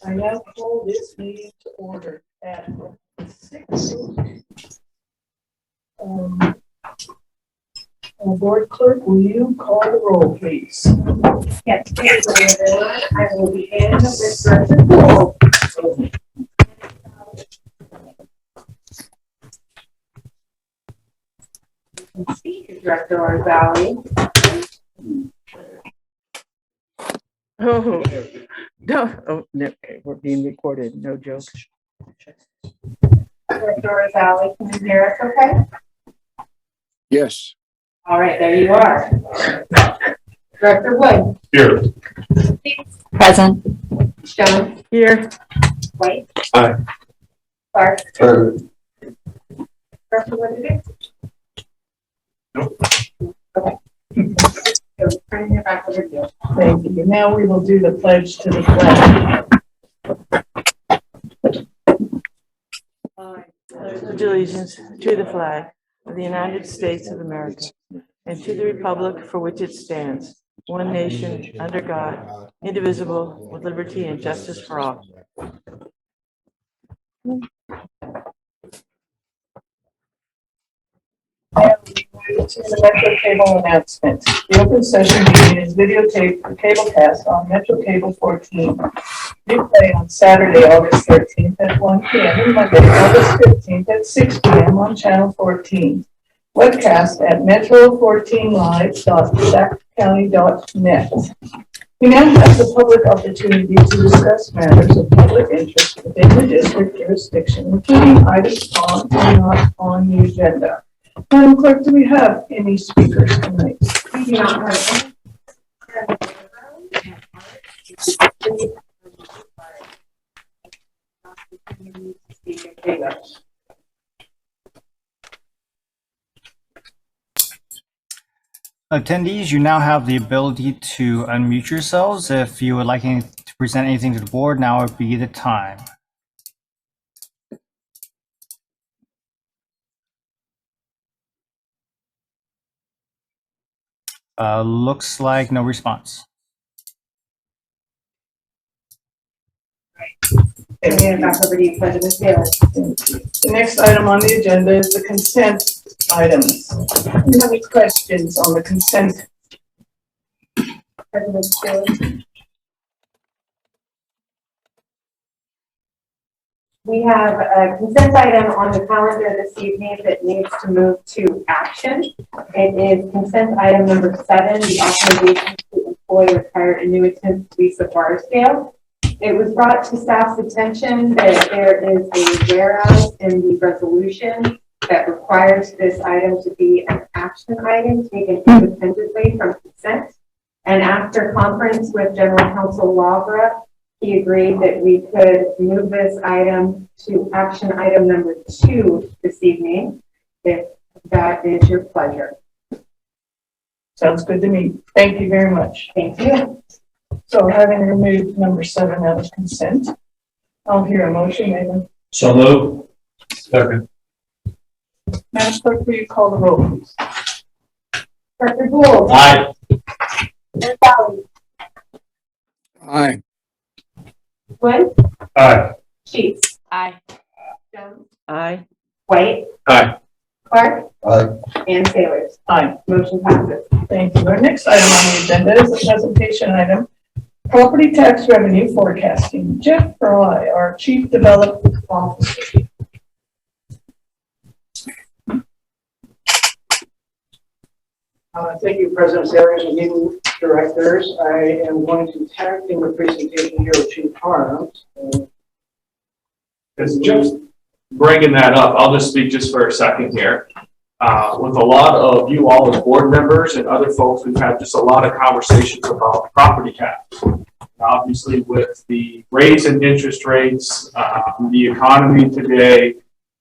I now call this meeting to order at 6. Board Clerk, will you call the roll, please? Yes, please, everyone. I will begin with Director Gould. Director Orzali. Oh, no, oh, no, we're being recorded, no joke. Director Orzali, can you hear us okay? Yes. All right, there you are. Director Wood. Here. Present. Jones. Here, White. Aye. Clark. Present. Director Wood. Nope. Okay. So turning it back over to you. Thank you. Now we will do the pledge to the flag. pledge allegiance to the flag of the United States of America and to the republic for which it stands, one nation, under God, indivisible, with liberty and justice for all. To the Metro Cable announcement. The open session meeting is videotaped for cablecast on Metro Cable 14. Replay on Saturday, August 13th at 1 p.m. and Monday, August 15th at 6 p.m. on Channel 14. Webcast at metro14live.saccounty.net. We now have the public opportunity to discuss matters of public interest within the district jurisdiction, including items on or not on the agenda. Madam Clerk, do we have any speakers tonight? We do not have any. Attendees, you now have the ability to unmute yourselves. If you would like to present anything to the board, now would be the time. Looks like no response. And hand back over to you, President Taylor. The next item on the agenda is the consent items. Do you have any questions on the consent? President Taylor. We have a consent item on the calendar this evening that needs to move to action. It is consent item number 7, the authorization to employ retired annuitant Lisa Barsdale. It was brought to staff's attention that there is a whereas in the resolution that requires this item to be an action item taken independently from consent. And after conference with General Counsel Lavra, he agreed that we could move this item to action item number 2 this evening, if that is your pleasure. Sounds good to me. Thank you very much. Thank you. So having removed number 7 out of consent, I'll hear a motion, Maybe. So moved. Second. Madam Clerk, will you call the roll, please? Director Gould. Aye. Orzali. Aye. Wood. Aye. Sheets. Aye. Jones. Aye. White. Aye. Clark. Aye. And Taylor. Aye. Motion passes. Thank you. Our next item on the agenda is the presentation item, property tax revenue forecasting. Jeff Fry, our Chief Development Officer. Thank you, President Sayers and meeting directors. I am going to tag team the presentation here with Chief Harms. Because just bringing that up, I'll just speak just for a second here. With a lot of you all as board members and other folks, we've had just a lot of conversations about property tax. Obviously, with the raise in interest rates, the economy today,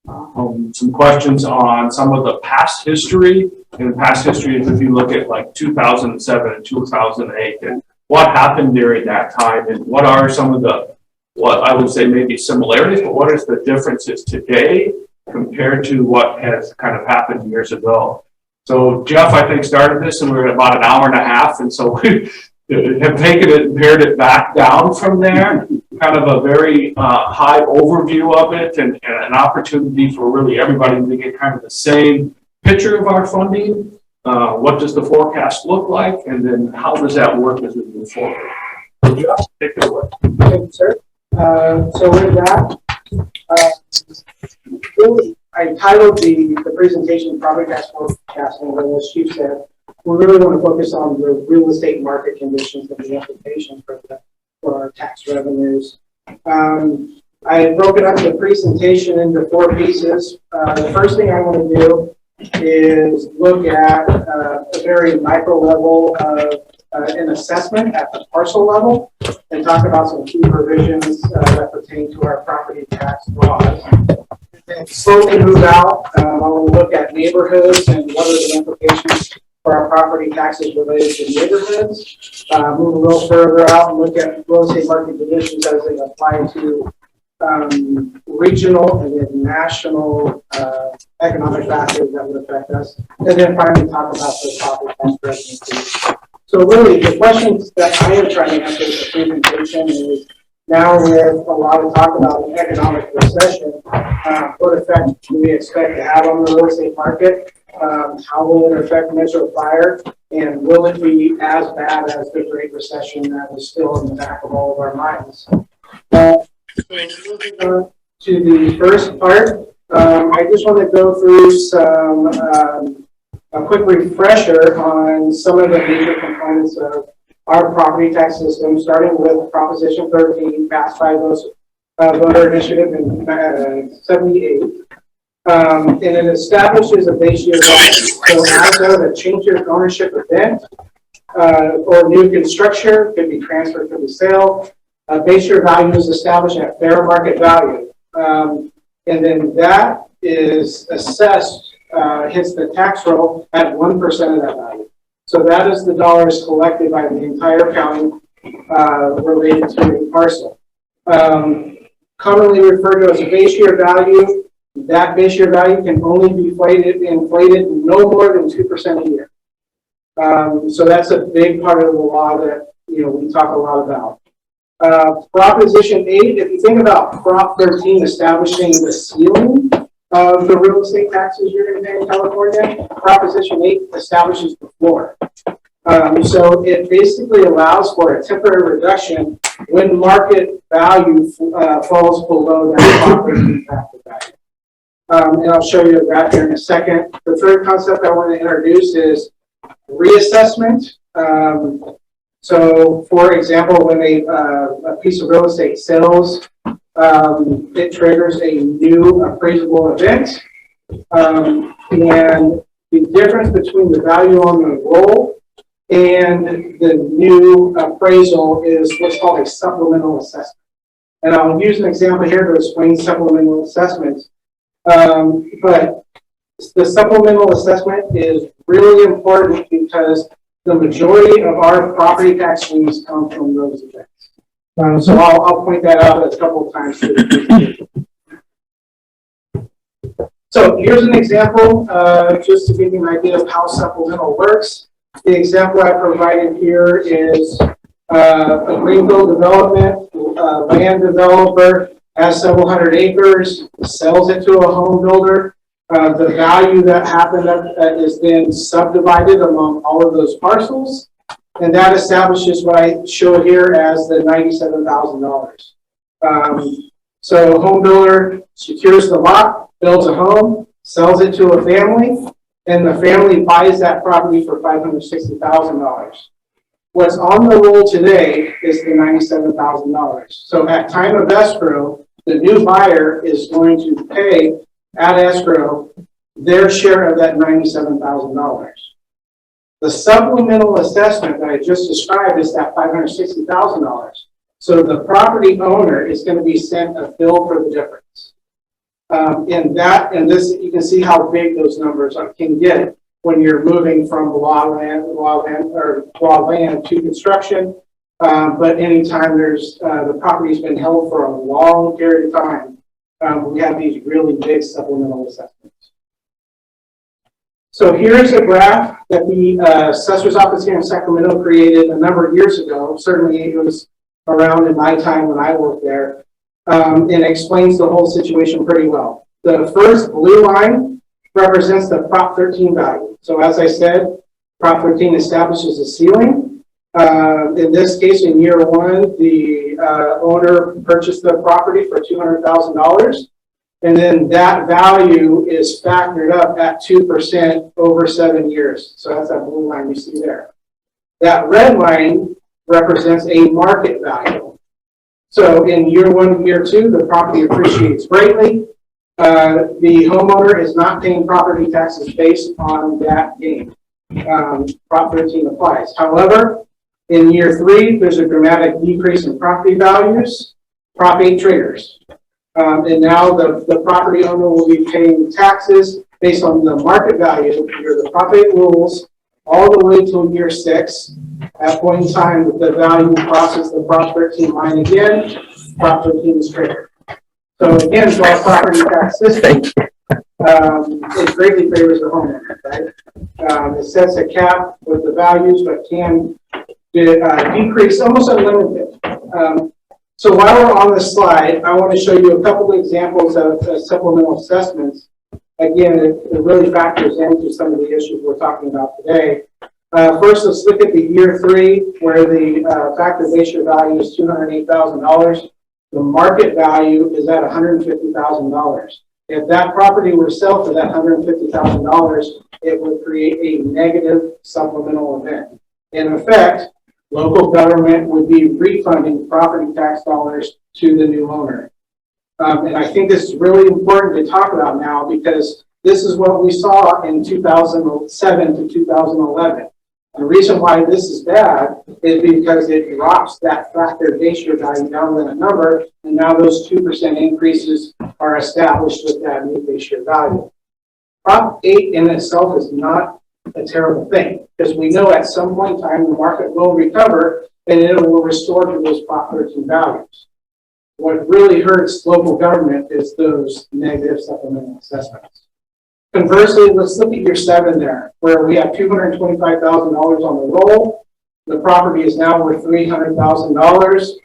some questions on some of the past history. And past history is if you look at like 2007 and 2008 and what happened during that time and what are some of the, what I would say maybe similarities, but what is the differences today compared to what has kind of happened years ago. So Jeff, I think, started this and we were at about an hour and a half. And so we have taken it and pared it back down from there. kind of a very high overview of it and an opportunity for really everybody to get kind of the same picture of our funding. What does the forecast look like? And then how does that work as we move forward? Yeah, take it away. Thank you, sir. So with that, I titled the presentation Property Tax Forecasting, but as Chief said, we really want to focus on the real estate market conditions and the implications for our tax revenues. I broke up the presentation into 4 pieces. The first thing I want to do is look at a very micro level of an assessment at the parcel level and talk about some key provisions that pertain to our property tax laws. And slowly move out, I want to look at neighborhoods and what are the implications for our property taxes related to neighborhoods. Move a little further out and look at real estate market conditions as they apply to regional and then national economic factors that would affect us. And then finally talk about the property tax revenue. So really the questions that I am trying to answer with the presentation is, now with a lot of talk about an economic recession, what effect do we expect to have on the real estate market? How will it affect Metro Fire? And will it be as bad as the Great Recession that was still in the back of all of our minds? Moving on to the first part, I just want to go through a quick refresher on some of the major components of our property tax system, starting with Proposition 13, passed by those voter initiative in 78. And it establishes a base year value. So as of a change of ownership event or new construction, could be transferred to the sale, base year value is established at fair market value. And then that is assessed, hits the tax roll at 1% of that value. So that is the dollars collected by the entire county related to a parcel. Commonly referred to as a base year value, that base year value can only be inflated no more than 2% a year. So that's a big part of the law that we talk a lot about. Proposition 8, if you think about Prop 13 establishing the ceiling of the real estate taxes you're going to pay in California, Proposition 8 establishes the floor. So it basically allows for a temporary reduction when market value falls below that property tax value. And I'll show you that here in a second. The third concept I want to introduce is reassessment. So, for example, when a piece of real estate sells, it triggers a new appraisable event. And the difference between the value on the roll and the new appraisal is what's called a supplemental assessment. And I'll use an example here to explain supplemental assessments. But the supplemental assessment is really important because the majority of our property tax liens come from those events. So I'll point that out a couple of times. So here's an example, just to give you an idea of how supplemental works. The example I provided here is a greenfield development, land developer has several hundred acres, sells it to a home builder. The value that happened is then subdivided among all of those parcels, and that establishes what I show here as the $97,000. So home builder secures the lot, builds a home, sells it to a family, and the family buys that property for $560,000. What's on the roll today is the $97,000. So at time of escrow, the new buyer is going to pay at escrow their share of that $97,000. The supplemental assessment that I just described is that $560,000. So the property owner is going to be sent a bill for the difference. And this, you can see how big those numbers can get when you're moving from raw land to construction. But anytime there's the property's been held for a long period of time, we have these really big supplemental assessments. So here's a graph that the assessor's office here in Sacramento created a number of years ago. Certainly it was around in my time when I worked there, and explains the whole situation pretty well. The first blue line represents the Prop 13 value. So as I said, Prop 13 establishes a ceiling. In this case, in year one, the owner purchased the property for $200,000. And then that value is factored up at 2% over 7 years. So that's that blue line you see there. That red line represents a market value. So in year one and year two, the property appreciates greatly. The homeowner is not paying property taxes based on that gain. Prop 13 applies. However, in year three, there's a dramatic decrease in property values. Prop 8 triggers. And now the property owner will be paying taxes based on the market value under the Prop 8 rules all the way till year 6. At that point in time, the value crosses the Prop 13 line again. Prop 13 is triggered. So again, for our property tax system, it greatly favors the homeowner, right? It sets a cap with the values, but can decrease almost unlimited. So while we're on this slide, I want to show you a couple of examples of supplemental assessments. Again, it really factors into some of the issues we're talking about today. First, let's look at the year three, where the factorization value is $208,000. The market value is at $150,000. If that property were to sell for that $150,000, it would create a negative supplemental event. In effect, local government would be refunding property tax dollars to the new owner. And I think this is really important to talk about now because this is what we saw in 2007 to 2011. The reason why this is bad is because it drops that factor base year value down to that number, and now those 2% increases are established with that new base year value. Prop 8 in itself is not a terrible thing because we know at some point in time the market will recover and it will restore to those Prop 13 values. What really hurts local government is those negative supplemental assessments. Conversely, let's look at year 7 there, where we have $225,000 on the roll. The property is now worth $300,000.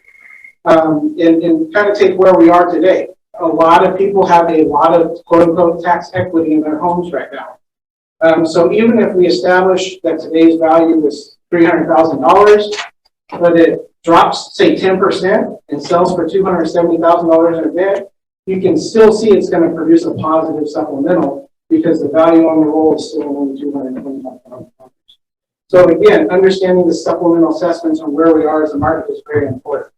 And kind of take where we are today. A lot of people have a lot of quote unquote tax equity in their homes right now. So even if we establish that today's value is $300,000, but it drops, say 10% and sells for $270,000 in a bid, you can still see it's going to produce a positive supplemental because the value on the roll is still only $225,000. So again, understanding the supplemental assessments and where we are as a market is very important.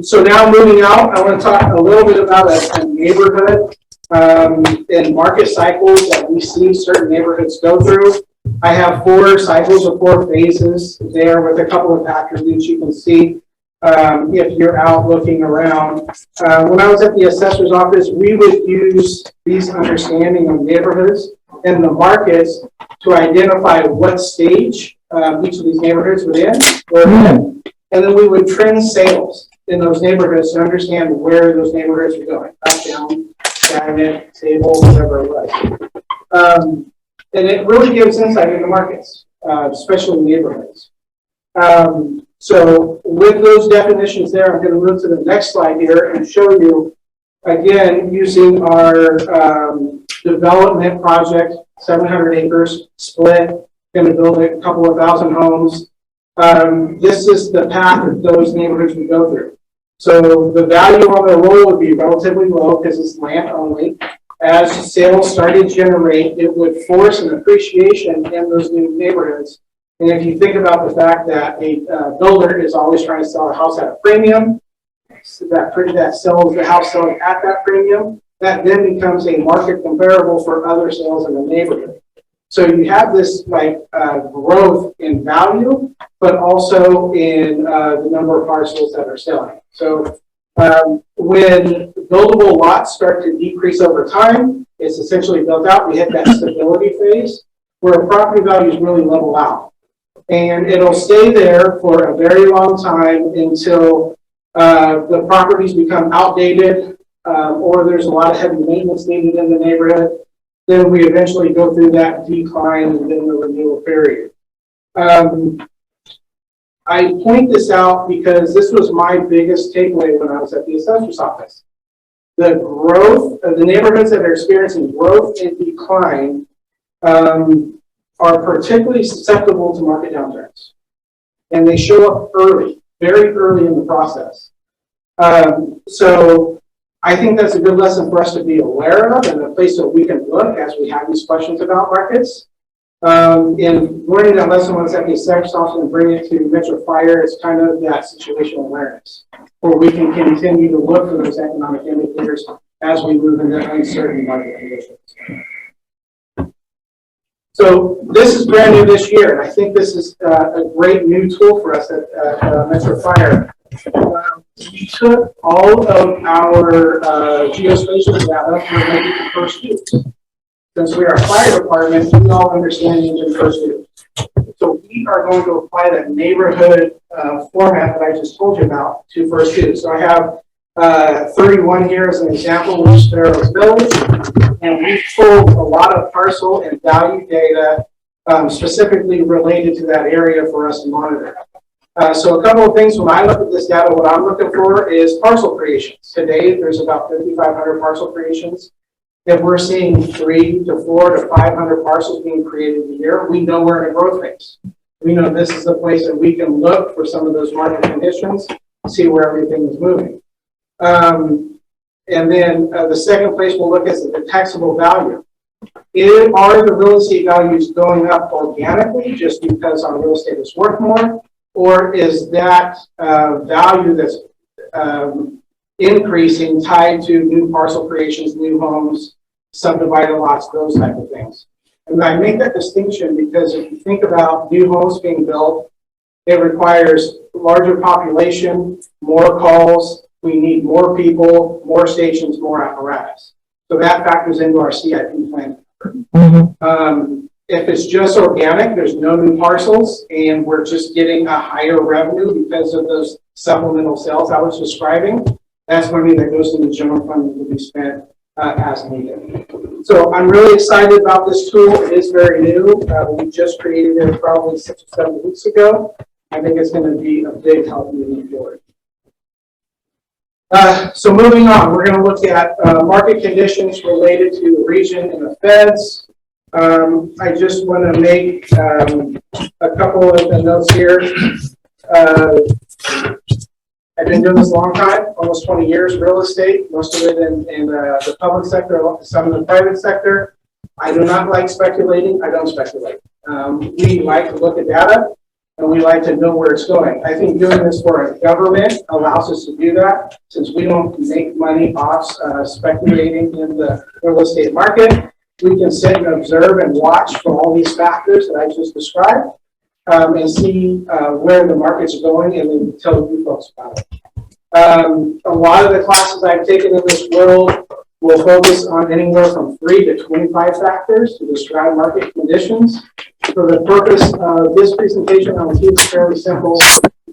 So now moving out, I want to talk a little bit about a neighborhood and market cycles that we see certain neighborhoods go through. I have 4 cycles or 4 phases there with a couple of attributes you can see if you're out looking around. When I was at the assessor's office, we would use these understanding of neighborhoods and the markets to identify what stage each of these neighborhoods were in. And then we would trend sales in those neighborhoods to understand where those neighborhoods are going. Up, down, stagnant, stable, whatever it was. And it really gives insight into markets, especially neighborhoods. So with those definitions there, I'm going to move to the next slide here and show you, again, using our development project, 700 acres split, going to build a couple of thousand homes. This is the path that those neighborhoods would go through. So the value on the roll would be relatively low because it's land only. As sales started to generate, it would force an appreciation in those new neighborhoods. And if you think about the fact that a builder is always trying to sell a house at a premium, so that sells the house selling at that premium, that then becomes a market comparable for other sales in the neighborhood. So you have this growth in value, but also in the number of parcels that are selling. So when buildable lots start to decrease over time, it's essentially built out. We hit that stability phase where property values really level out. And it'll stay there for a very long time until the properties become outdated or there's a lot of heavy maintenance needed in the neighborhood. Then we eventually go through that decline and then the renewal period. I point this out because this was my biggest takeaway when I was at the assessor's office. The growth of the neighborhoods that are experiencing growth and decline are particularly susceptible to market downturns. And they show up early, very early in the process. So I think that's a good lesson for us to be aware of and a place that we can look as we have these questions about markets. And learning that lesson when it's at the assessor's office and bringing it to Metro Fire is kind of that situational awareness, where we can continue to look for those economic indicators as we move into uncertain market conditions. So this is brand new this year, and I think this is a great new tool for us at Metro Fire. We took all of our geospatial data related to first use. Since we are a fire department, we all understand engine first use. So we are going to apply that neighborhood format that I just told you about to first use. So I have 31 here as an example, which is Sparrows Village, and we pulled a lot of parcel and value data specifically related to that area for us to monitor. So a couple of things when I look at this data, what I'm looking for is parcel creations. Today, there's about 5,500 parcel creations. If we're seeing 300 to 400 to 500 parcels being created a year, we know we're in a growth phase. We know this is a place that we can look for some of those market conditions, see where everything is moving. And then the second place we'll look at is the taxable value. Are the real estate values going up organically just because our real estate is worth more? Or is that value that's increasing tied to new parcel creations, new homes, subdivided lots, those type of things? And I make that distinction because if you think about new homes being built, it requires larger population, more calls, we need more people, more stations, more apparatus. So that factors into our CIP plan. If it's just organic, there's no new parcels, and we're just getting a higher revenue because of those supplemental sales I was describing, that's money that goes to the general fund that will be spent as needed. So I'm really excited about this tool. It is very new. We just created it probably 6 or 7 weeks ago. I think it's going to be a big help moving forward. So moving on, we're going to look at market conditions related to the region and the feds. I just want to make a couple of the notes here. I've been doing this a long time, almost 20 years, real estate, most of it in the public sector, some in the private sector. I do not like speculating. I don't speculate. We like to look at data, and we like to know where it's going. I think doing this for a government allows us to do that, since we don't make money off speculating in the real estate market. We can sit and observe and watch for all these factors that I just described, and see where the market's going, and then tell you folks about it. A lot of the classes I've taken in this world will focus on anywhere from 3 to 25 factors to describe market conditions. For the purpose of this presentation, I'll keep it fairly simple.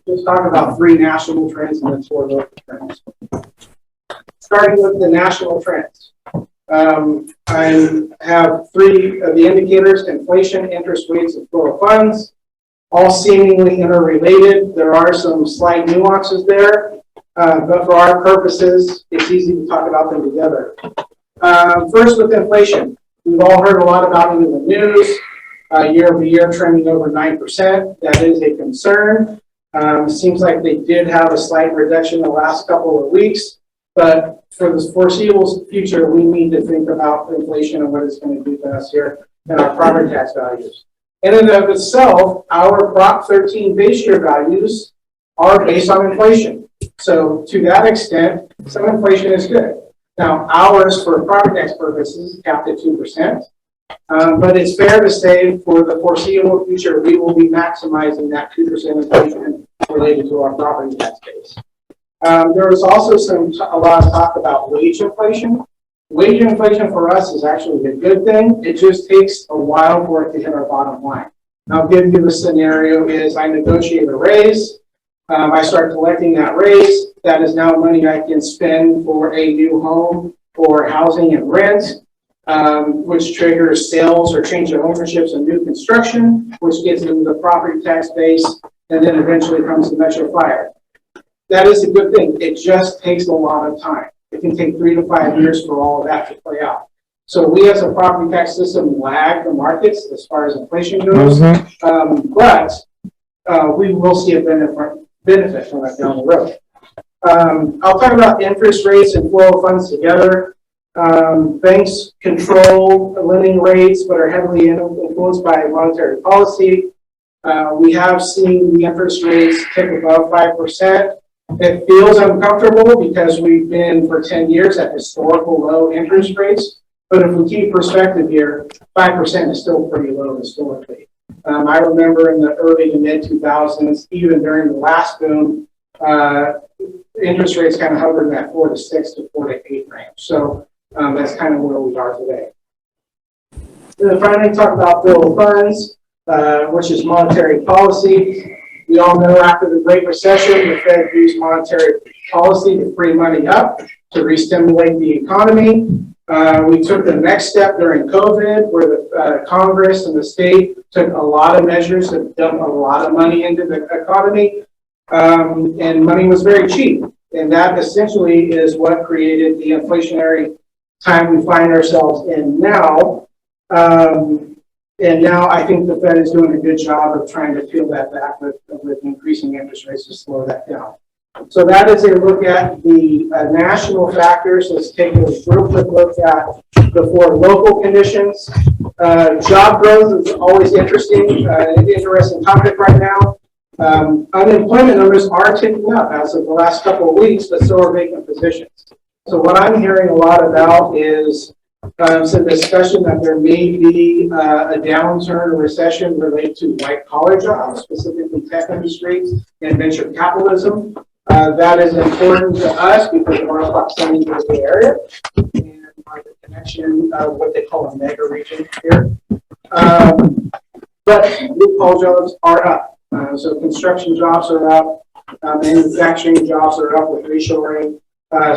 Just talk about 3 national trends and then 4 local trends. Starting with the national trends. I have 3 of the indicators: inflation, interest rates, and flow of funds, all seemingly interrelated. There are some slight nuances there, but for our purposes, it's easy to talk about them together. First, with inflation, we've all heard a lot about it in the news. Year over year, trending over 9%. That is a concern. Seems like they did have a slight reduction the last couple of weeks, but for the foreseeable future, we need to think about inflation and what it's going to do to us here and our property tax values. And in and of itself, our Prop 13 base year values are based on inflation. So to that extent, some inflation is good. Now, ours for property tax purposes capped at 2%. But it's fair to say for the foreseeable future, we will be maximizing that 2% inflation related to our property tax base. There was also a lot of talk about wage inflation. Wage inflation for us is actually a good thing. It just takes a while for it to hit our bottom line. I'll give you the scenario is I negotiate a raise. I start collecting that raise. That is now money I can spend for a new home for housing and rent, which triggers sales or change of ownerships and new construction, which gets into the property tax base. and then eventually comes the Metro Flyer. That is a good thing. It just takes a lot of time. It can take 3 to 5 years for all of that to play out. So we as a property tax system lag the markets as far as inflation goes, but we will see a benefit from that down the road. I'll talk about interest rates and flow of funds together. Banks control lending rates, but are heavily influenced by monetary policy. We have seen the interest rates tick above 5%. It feels uncomfortable because we've been for 10 years at historical low interest rates. But if we keep perspective here, 5% is still pretty low historically. I remember in the early to mid 2000s, even during the last boom, interest rates kind of hovered in that 4 to 6 to 4 to 8 range. So that's kind of where we are today. Then finally, talk about flow of funds, which is monetary policy. We all know after the Great Recession, the Fed used monetary policy to free money up to re-stimulate the economy. We took the next step during COVID, where the Congress and the state took a lot of measures to dump a lot of money into the economy, and money was very cheap. And that essentially is what created the inflationary time we find ourselves in now. And now I think the Fed is doing a good job of trying to peel that back with increasing interest rates to slow that down. So that is a look at the national factors. Let's take a real quick look at the 4 local conditions. Job growth is always interesting, an interesting topic right now. Unemployment numbers are ticking up as of the last couple of weeks, but so are vacant positions. So what I'm hearing a lot about is some discussion that there may be a downturn or recession related to white collar jobs, specifically tech industries and venture capitalism. That is important to us because of our proximity to the area and our connection of what they call a mega region here. But blue collar jobs are up. So construction jobs are up, manufacturing jobs are up with reshoring.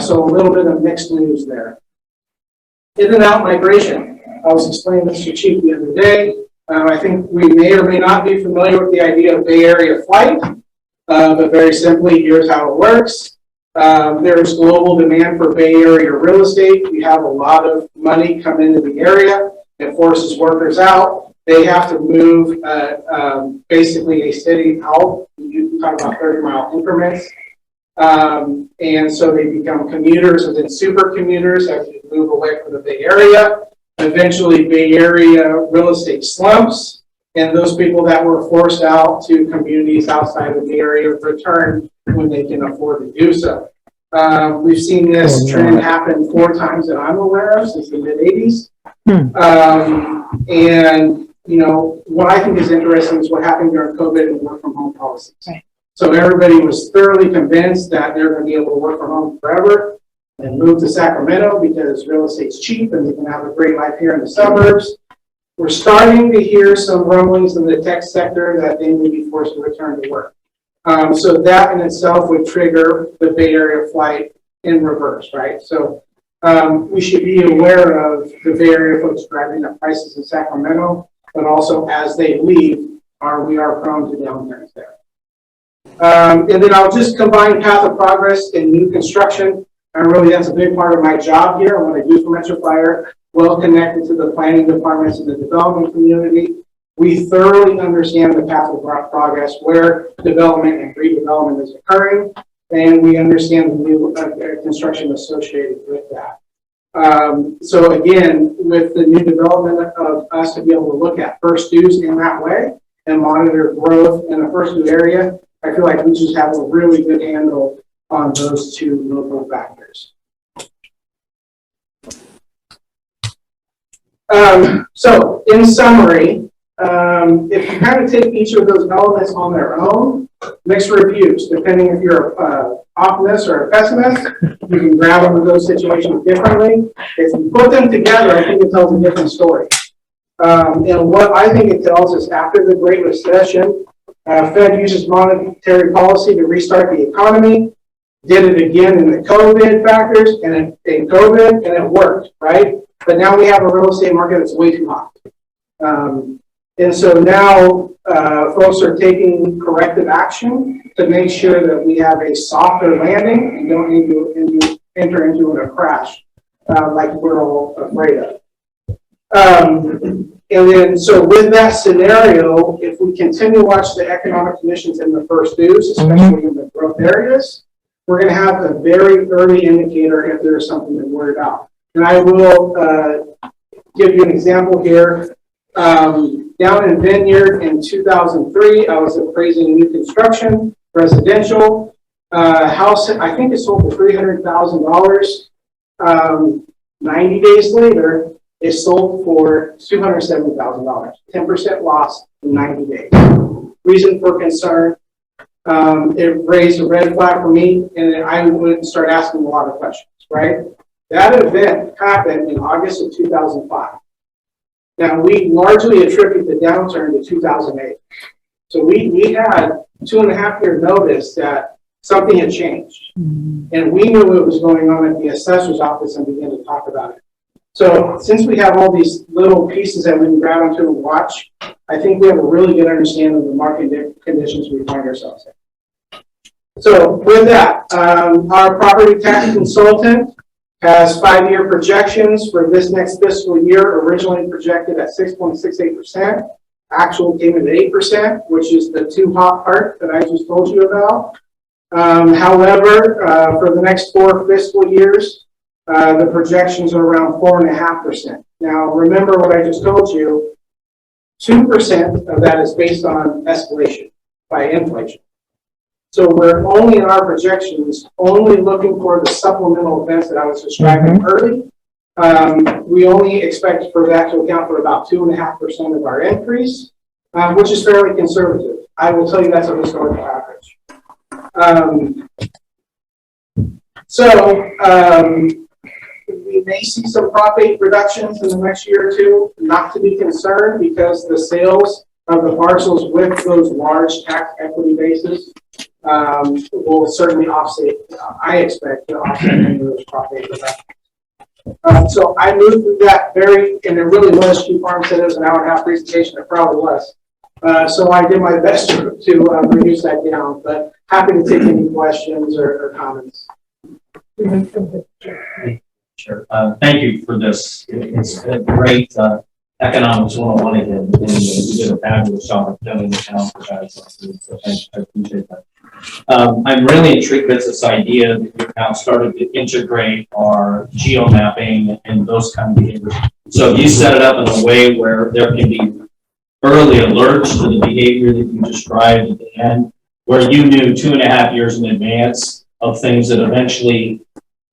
So a little bit of mixed news there. In and out migration. I was explaining this to Chief the other day. I think we may or may not be familiar with the idea of Bay Area flight, but very simply, here's how it works. There's global demand for Bay Area real estate. We have a lot of money come into the area. It forces workers out. They have to move basically a city out. You talk about 30-mile increments. And so they become commuters and then super commuters as you move away from the Bay Area. Eventually, Bay Area real estate slumps, and those people that were forced out to communities outside of the area return when they can afford to do so. We've seen this trend happen 4 times that I'm aware of since the mid-'80s. And, you know, what I think is interesting is what happened during COVID and work from home policies. Right. So everybody was thoroughly convinced that they're going to be able to work from home forever and move to Sacramento because real estate's cheap and they can have a great life here in the suburbs. We're starting to hear some rumblings in the tech sector that they may be forced to return to work. So that in itself would trigger the Bay Area flight in reverse, right? So we should be aware of the Bay Area folks driving up prices in Sacramento, but also as they leave, we are prone to downturns there. And then I'll just combine path of progress and new construction. And really, that's a big part of my job here and what I do for Metro Flyer, well connected to the planning departments and the development community. We thoroughly understand the path of progress, where development and redevelopment is occurring, and we understand the new construction associated with that. So again, with the new development of us to be able to look at first dues in that way and monitor growth in the first due area, I feel like we just have a really good handle on those 2 local factors. So in summary, if you kind of take each of those elements on their own, mixed reviews, depending if you're an optimist or a pessimist, you can grab them in those situations differently. If you put them together, I think it tells a different story. And what I think it tells is after the Great Recession, Fed uses monetary policy to restart the economy, did it again in the COVID factors and in COVID, and it worked, right? But now we have a real estate market that's way too hot. And so now, folks are taking corrective action to make sure that we have a softer landing and don't need to enter into a crash, like we're all afraid of. And then, so with that scenario, if we continue to watch the economic conditions in the first deuce, especially in the growth areas, we're going to have a very early indicator if there's something to worry about. And I will give you an example here. Down in Vineyard in 2003, I was appraising new construction, residential house. I think it sold for $300,000. 90 days later, it sold for $270,000, 10% loss in 90 days. Reason for concern, it raised a red flag for me, and I would start asking a lot of questions, right? That event happened in August of 2005. Now, we largely attribute the downturn to 2008. So we had 2.5-year notice that something had changed. And we knew what was going on at the assessor's office and began to talk about it. So since we have all these little pieces that we can grab onto and watch, I think we have a really good understanding of the market conditions we find ourselves in. So with that, our property tax consultant has 5-year projections for this next fiscal year, originally projected at 6.68%. Actual came in at 8%, which is the too hot part that I just told you about. However, for the next 4 fiscal years, the projections are around 4.5%. Now, remember what I just told you, 2% of that is based on escalation by inflation. So we're only in our projections, only looking for the supplemental events that I was describing early. We only expect for that to account for about 2.5% of our increase, which is fairly conservative. I will tell you that's a historical average. We may see some property reductions in the next year or two, not to be concerned because the sales of the parcels with those large tax equity bases will certainly offset, I expect, to offset any of those property reductions. So I moved through that and it really was, Chief Farm said it was an hour-and-a-half presentation, it probably was. So I did my best to reduce that down, but happy to take any questions or comments. Sure. Thank you for this. It's a great economics 101 again, and you did a fabulous job of filling the town for guys. So I appreciate that. I'm really intrigued with this idea that you've now started to integrate our geo-mapping and those kind of behaviors. So you set it up in a way where there can be early alerts to the behavior that you described at the end, where you knew 2.5 years in advance of things that eventually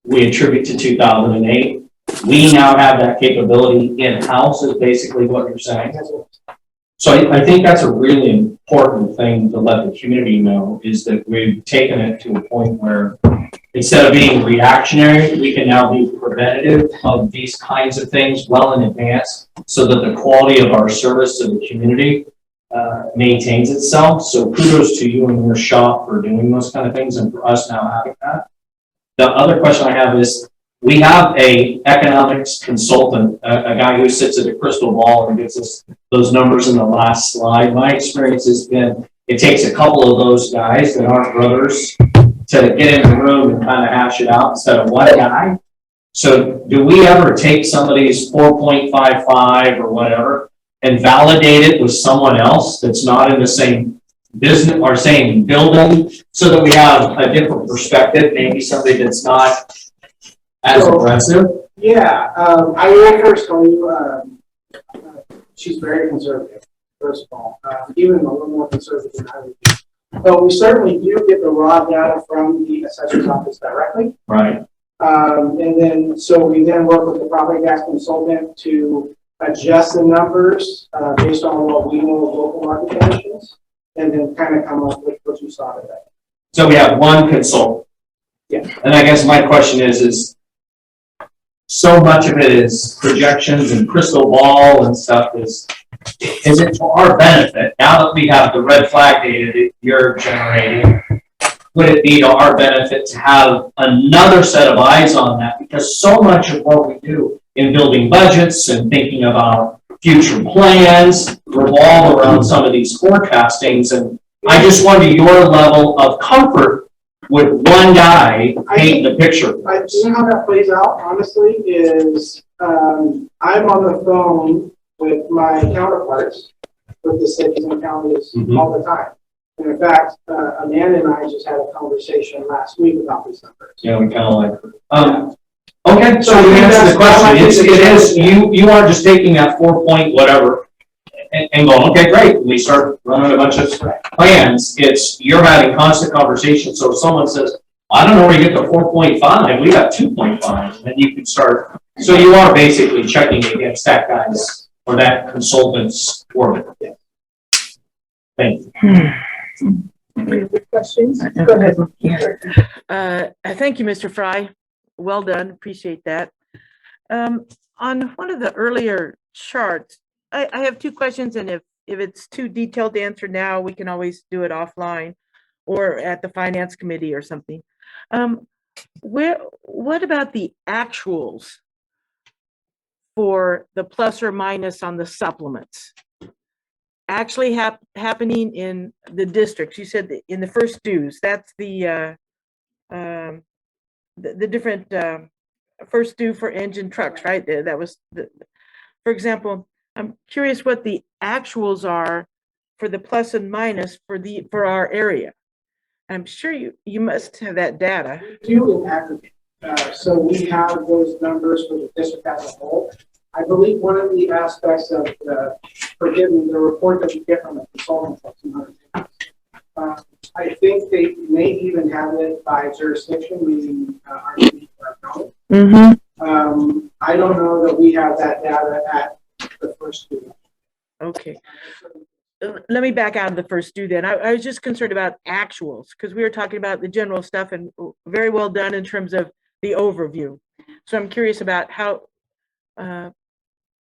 we attribute to 2008. We now have that capability in-house is basically what you're saying. So I think that's a really important thing to let the community know is that we've taken it to a point where instead of being reactionary, we can now be preventative of these kinds of things well in advance so that the quality of our service to the community maintains itself. So kudos to you and your shop for doing those kind of things and for us now having that. The other question I have is, we have a economics consultant, a guy who sits at a crystal ball and gives us those numbers in the last slide. My experience has been, it takes a couple of those guys that aren't brothers to get in the room and kind of hash it out instead of one guy. So do we ever take somebody's 4.55 or whatever and validate it with someone else that's not in the same business or same building so that we have a different perspective, maybe somebody that's not as aggressive? Yeah, I will first tell you, she's very conservative, first of all, even a little more conservative than I would be. But we certainly do get the raw data from the assessor's office directly. Right. And then, so we then work with the property tax consultant to adjust the numbers based on what we know of local market conditions, and then kind of come up with what you saw today. So we have one consultant. Yeah. And I guess my question is so much of it is projections and crystal ball and stuff is it for our benefit? Now that we have the red flag data that you're generating, would it be to our benefit to have another set of eyes on that? Because so much of what we do in building budgets and thinking about future plans revolve around some of these forecastings, and I just wonder your level of comfort with one guy painting the picture. I see how that plays out, honestly, is, I'm on the phone with my counterparts with the cities and counties all the time. And in fact, Amanda and I just had a conversation last week about these numbers. Yeah, we kind of like, okay, so to answer the question, it is, you aren't just taking that 4 point whatever and going, okay, great, we start running a bunch of plans. It's, you're having constant conversation. So if someone says, I don't know where you get to 4.5, we got 2.5, and you can start. So you are basically checking against that guy's or that consultant's work. Thank you. Any other questions? Go ahead. Thank you, Mr. Fry. Well done. Appreciate that. On one of the earlier charts, I have two questions, and if it's too detailed to answer now, we can always do it offline or at the finance committee or something. What about the actuals for the plus or minus on the supplements actually happening in the districts? You said that in the first dues, that's the different first due for engine trucks, right? That was for example, I'm curious what the actuals are for the plus and minus for our area. I'm sure you must have that data. We do in aggregate. So we have those numbers for the district as a whole. I believe one of the aspects of the report that you get from the consultant, I think they may even have it by jurisdiction, meaning our county. I don't know that we have that data at the first due. Okay. Let me back out of the first due then. I was just concerned about actuals because we were talking about the general stuff, and very well done in terms of the overview. So I'm curious about how,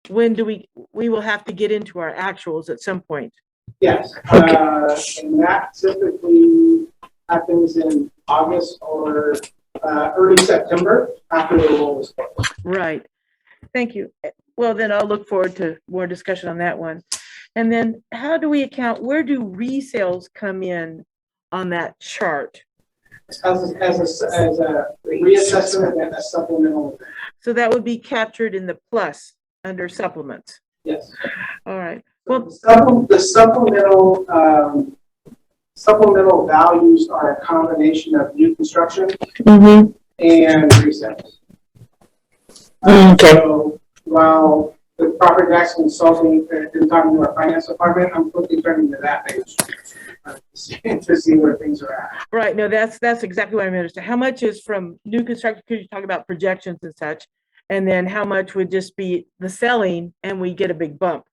when do we will have to get into our actuals at some point. Yes, Okay. And that typically happens in August or early September after the roll is closed. Right. Thank you. Well, then I'll look forward to more discussion on that one. And then how do we account, where do resales come in on that chart? As a reassessment and a supplemental. So that would be captured in the plus under supplements. Yes. All right. Well, the supplemental values are a combination of new construction and resales. So while the property tax consulting is talking to our finance department, I'm quickly turning to that page to see where things are at. Right. No, that's exactly what I'm interested. How much is from new construction? Because you talk about projections and such, and then how much would just be the selling, and we get a big bump.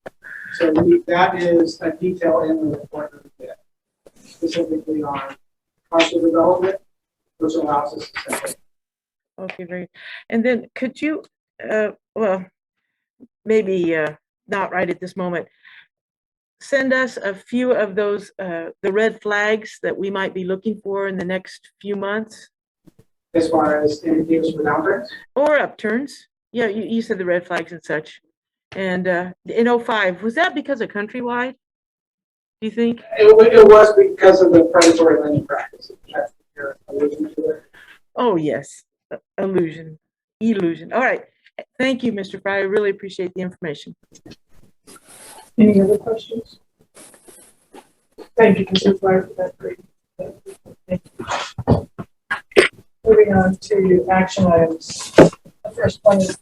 So that is a detail in the report that we did, specifically on partial development, which allows us to separate. Okay, very. And then could you, well, maybe not right at this moment, send us a few of those, the red flags that we might be looking for in the next few months? As far as indicators for downturns? Or upturns. Yeah, you said the red flags and such. And in 05, was that because of Countrywide? Do you think? It was because of the predatory lending practices. That's what you're alluding to there. Oh, yes. Illusion. All right. Thank you, Mr. Fry. I really appreciate the information. Any other questions? Thank you, Mr. Fry, for that great. Thank you. Moving on to action items. The first one is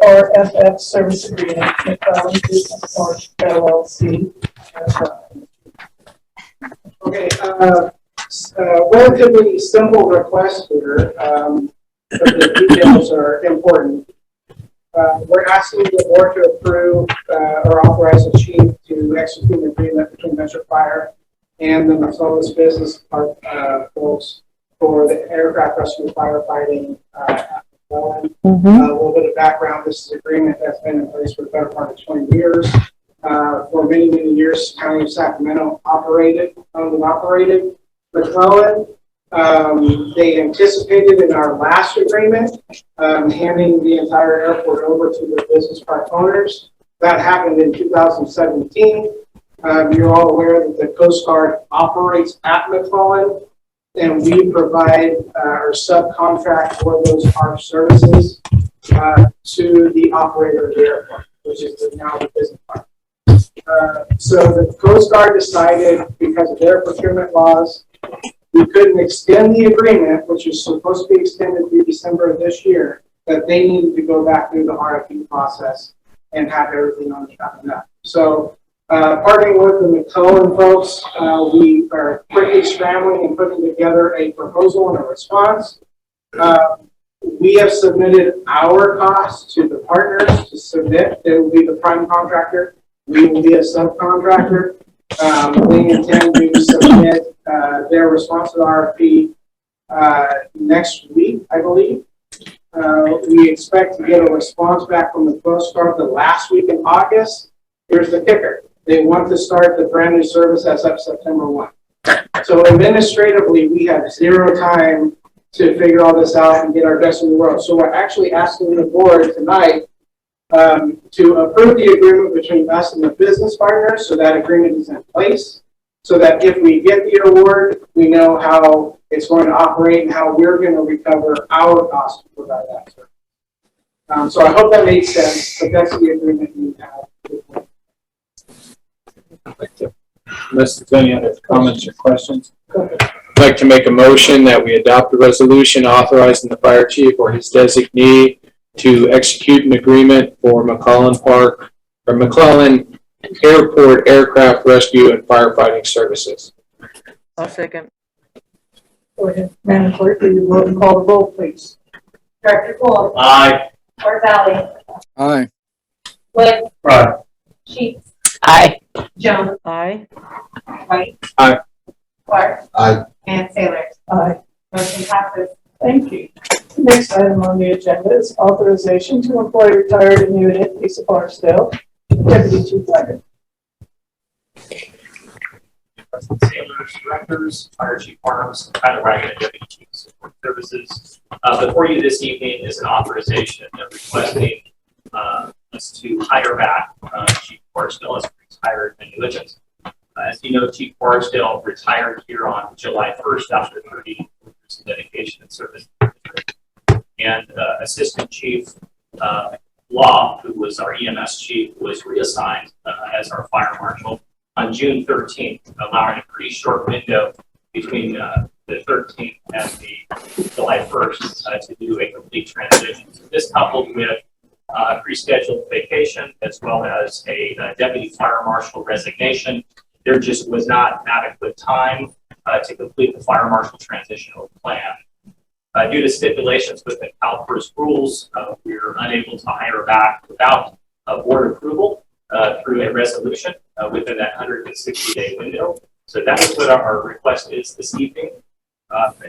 ARFF service agreement, McFarland Business Park LLC. Okay, relatively simple request here, but the details are important. We're asking the board to approve or authorize the chief to execute an agreement between Metro Fire and the McClellan Business Park folks for the aircraft rescue firefighting at McClellan. A little bit of background: this is an agreement that's been in place for the better part of 20 years. For many, many years, County of Sacramento owned and operated McClellan. They anticipated in our last agreement handing the entire airport over to the business park owners. That happened in 2017. You're all aware that the Coast Guard operates at McClellan, and we provide or subcontract for those ARP services to the operator of the airport, which is now the business partner. So the Coast Guard decided, because of their procurement laws, we couldn't extend the agreement, which is supposed to be extended through December of this year, that they needed to go back through the RFP process and have everything on track and up. So partnering with the McClellan folks, we are quickly scrambling and putting together a proposal and a response. We have submitted our costs to the partners to submit. They will be the prime contractor. We will be a subcontractor. They intend to submit their response to the RFP next week, I believe. We expect to get a response back from the Coast Guard the last week in August. Here's the kicker. They want to start the brand new service as of September 1. So administratively, we have zero time to figure all this out and get our best in the world. So we're actually asking the board tonight to approve the agreement between us and the business partners, so that agreement is in place, so that if we get the award, we know how it's going to operate and how we're going to recover our costs to provide that service. So I hope that makes sense, but that's the agreement we have. Unless there's any other comments or questions. I'd like to make a motion that we adopt a resolution authorizing the fire chief or his designee to execute an agreement for McClellan Airport Aircraft Rescue and Firefighting Services. I'll second. Go ahead, Madam Clerk, will you vote and call the roll, please? Director Gould, Aye. Marzali, Aye. Wood, Aye. Sheets, Aye. Jones, Aye. White. Aye. Clark. Aye. And Sailors. Aye. Motion passes. Thank you. Next item on the agenda is authorization to employ retired annuitant Lisa Barstow, Deputy Chief Leiter. Sailors, directors, fire chief Farms, Tyler Wagon, and deputy chief support services. Before you this evening is an authorization of requesting us to hire back Chief Barstow as retired annuitant. As you know, Chief Barstow retired here on July 1st after 30 years of dedication and service. And Assistant Chief Law, who was our EMS chief, was reassigned as our fire marshal on June 13th, allowing a pretty short window between the 13th and the July 1st to do a complete transition. So this coupled with a pre-scheduled vacation as well as a deputy fire marshal resignation, there just was not adequate time to complete the fire marshal transitional plan. Due to stipulations within CalPERS rules, we were unable to hire back without board approval through a resolution within that 160-day window. So that is what our request is this evening.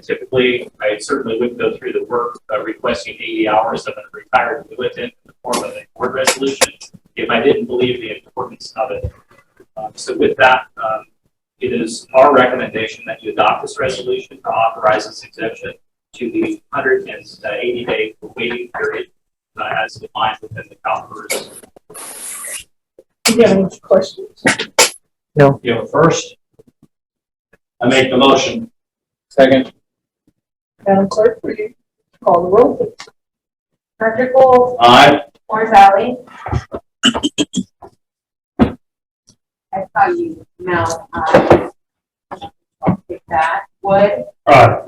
Typically, I certainly wouldn't go through the work requesting 80 hours of a retired annuitant in the form of a board resolution if I didn't believe the importance of it. So with that, it is our recommendation that you adopt this resolution to authorize this exemption to the 180-day waiting period as defined within the CalPERS. Do you have any questions? You know, first, I make the motion. Second. Madam Clerk, will you call the roll, please? Director Gould, Aye. Marzali. I saw you mouth. I'll take that. Wood, Aye.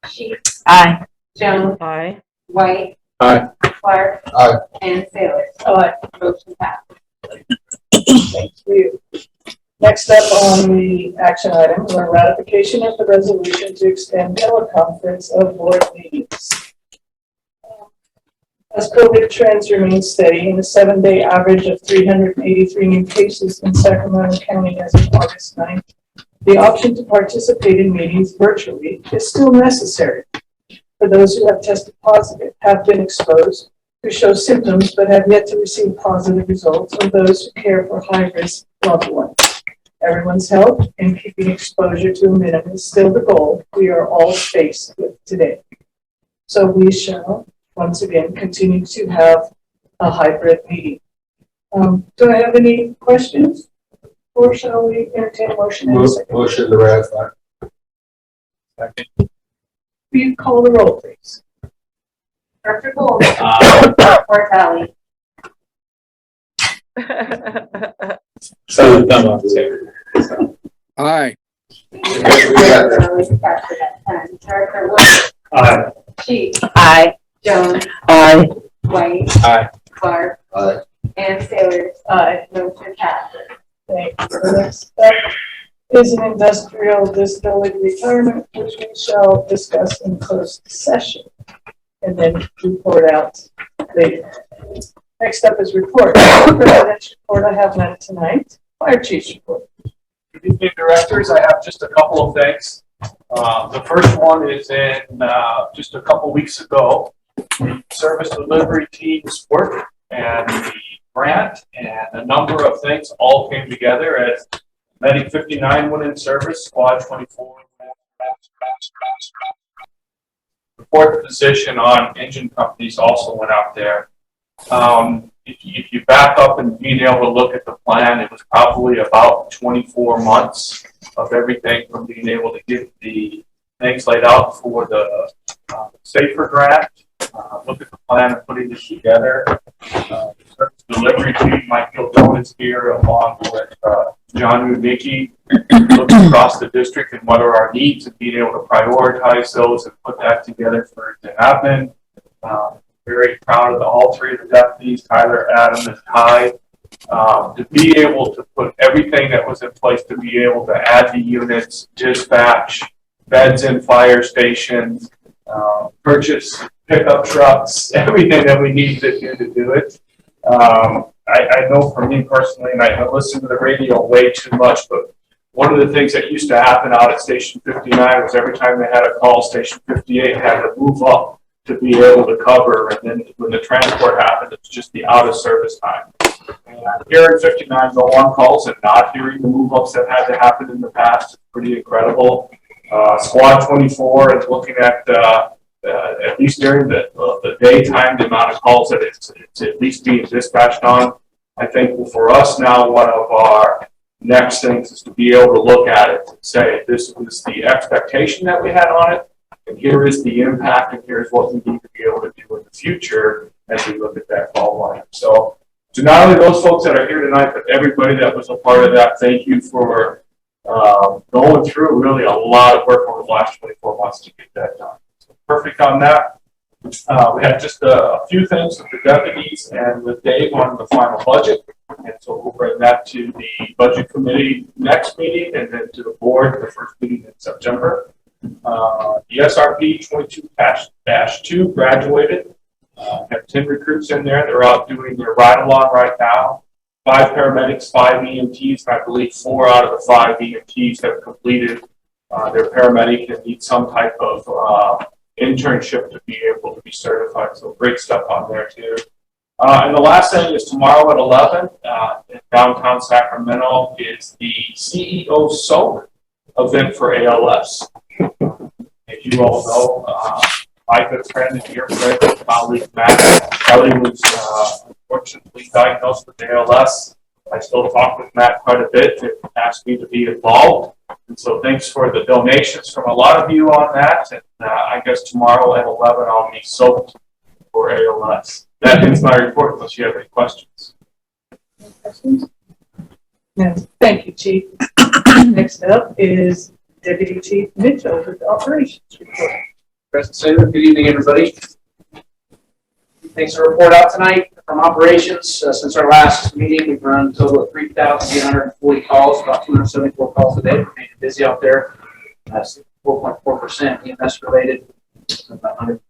Sheets, Aye. Jones, Aye. White. Aye. Clark. Aye. And Sailors. Aye. Motion passes. Thank you. Next up on the action item is our ratification of the resolution to extend teleconference of board meetings. As COVID trends remain steady and a 7-day average of 383 new cases in Sacramento County as of August 9th, the option to participate in meetings virtually is still necessary for those who have tested positive, have been exposed, who show symptoms but have yet to receive positive results, or those who care for high-risk loved ones. Everyone's health and keeping exposure to a minimum is still the goal we are all faced with today. So we shall once again continue to have a hybrid meeting. Do I have any questions? Or shall we entertain a motion in a second? Motion to ratify. Will you call the roll, please? Director Gold, Bartelli, So, thumb up there. Aye. Director Wood, Aye. Sheets, Aye. Jones, Aye. White, Aye. Clark, Aye. and Sailor. Motion passes. Thank you. The next step is an industrial disability retirement, which we shall discuss in closed session. And then report out later. Next up is report. President's report, I have none tonight. Fire chief's report. Good evening, directors. I have just a couple of things. The first one is in just a couple weeks ago, the service delivery team's work and the grant and a number of things all came together as Medic 59 went in service, Squad 24. The fourth position on engine companies also went out there. If you back up and being able to look at the plan, it was probably about 24 months of everything from being able to get the things laid out for the SAFER grant, look at the plan and putting this together. Service delivery team, Michael Jones here, along with John Rudnicki, looked across the district and what are our needs and being able to prioritize those and put that together for it to happen. Very proud of all three of the deputies, Tyler, Adam, and Ty, to be able to put everything that was in place to be able to add the units, dispatch, beds in fire stations, purchase pickup trucks, everything that we need to do it. I know for me personally, and I listen to the radio way too much, but one of the things that used to happen out at Station 59 was every time they had a call, Station 58 had to move up to be able to cover, and then when the transport happened, it's just the out of service time. And hearing 59 go on calls and not hearing the move ups that had to happen in the past is pretty incredible. Squad 24 is looking at least during the daytime, the amount of calls that it's at least being dispatched on. I think for us now, one of our next things is to be able to look at it and say, this was the expectation that we had on it, and here is the impact, and here's what we need to be able to do in the future as we look at that call line. So to not only those folks that are here tonight, but everybody that was a part of that, thank you for going through really a lot of work over the last 24 months to get that done. So perfect on that. We had just a few things with the deputies and with Dave on the final budget. And so we'll bring that to the budget committee next meeting and then to the board, the first meeting in September. The SRP 22-2 graduated. Have 10 recruits in there. They're out doing their ride along right now. 5 paramedics, 5 EMTs, and I believe 4 out of the 5 EMTs have completed their paramedic and need some type of internship to be able to be certified. So great stuff on there too. And the last thing is tomorrow at 11 in downtown Sacramento is the CEO Soak event for ALS. As you all know, my good friend and your friend, colleague Matt Kelly was unfortunately diagnosed with ALS. I still talk with Matt quite a bit and asked me to be involved. And so thanks for the donations from a lot of you on that. And I guess tomorrow at 11 I'll be soaked for ALS. That ends my report unless you have any questions. Yes, thank you, Chief. Next up is Deputy Chief Mitchell with the operations report. President Saylor, good evening, everybody. Thanks for the report out tonight from operations. Since our last meeting, we've run a total of 3,840 calls, about 274 calls a day. We're being busy out there. That's 4.4% EMS related, about 100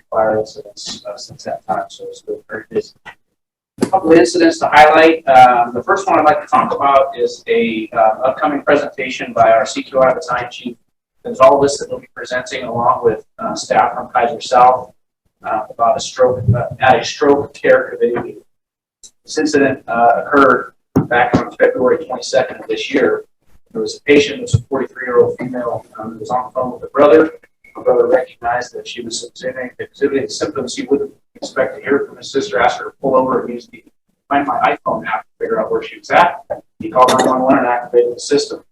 fire incidents since that time, so it's been very busy. A couple of incidents to highlight. The first one I'd like to talk about is a upcoming presentation by our CQI Battalion Chief. There's all this that we'll be presenting along with staff from Kaiser South about a stroke at a stroke care committee. This incident occurred back on February 22nd of this year. There was a patient, it was a 43-year-old female who was on the phone with her brother. Her brother recognized that she was exhibiting symptoms he wouldn't expect to hear from his sister, asked her to pull over and use the find my iPhone app to figure out where she was at. He called 911 and activated the system.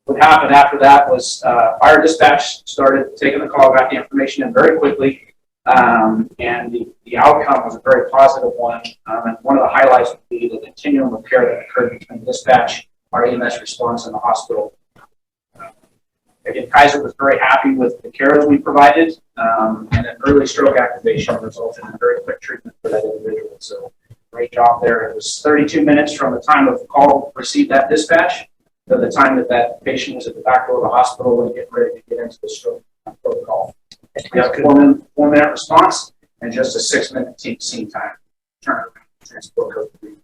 What happened after that was fire dispatch started taking the call, got the information in very quickly, and the outcome was a very positive one. And one of the highlights would be the continuum of care that occurred between dispatch, our EMS response, and the hospital. Again, Kaiser was very happy with the care that we provided, and an early stroke activation resulted in very quick treatment for that individual. So great job there. It was 32 minutes from the time of the call received that dispatch to the time that that patient was at the back door of the hospital and getting ready to get into the stroke protocol. We have a 4-minute response and just a 6-minute scene time. Turn around, transport code 3.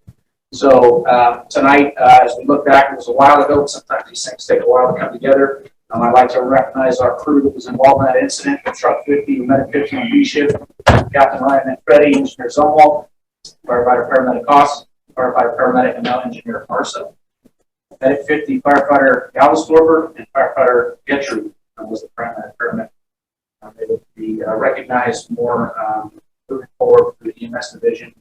So tonight, as we look back, it was a while ago. Sometimes these things take a while to come together. I'd like to recognize our crew that was involved in that incident. Truck 50, Medic 50 on B shift, Captain Ryan Manfredi, Engineer Zumwalt, Firefighter Paramedic Koss, Firefighter Paramedic and now Engineer Parso. Medic 50, Firefighter Galvesdorfer, and Firefighter Getru was the paramedic. They will be recognized more moving forward through the EMS division.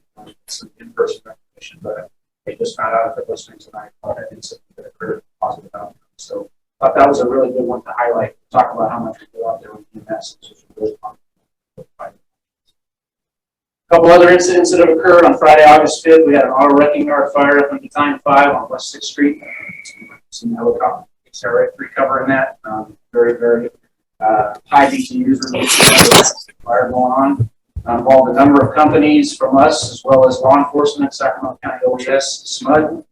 Some in-person recognition, but they just found out if they're listening tonight about that incident that occurred, positive outcome. So I thought that was a really good one to highlight, talk about how much we go out there with EMS. A couple other incidents that have occurred on Friday, August 5th. We had an auto wrecking yard fire up in Battalion 5 on West 6th Street. Some helicopter recovering that. Very, very high BTUs fire going on. Involved a number of companies from us as well as law enforcement, Sacramento County OES, SMUD.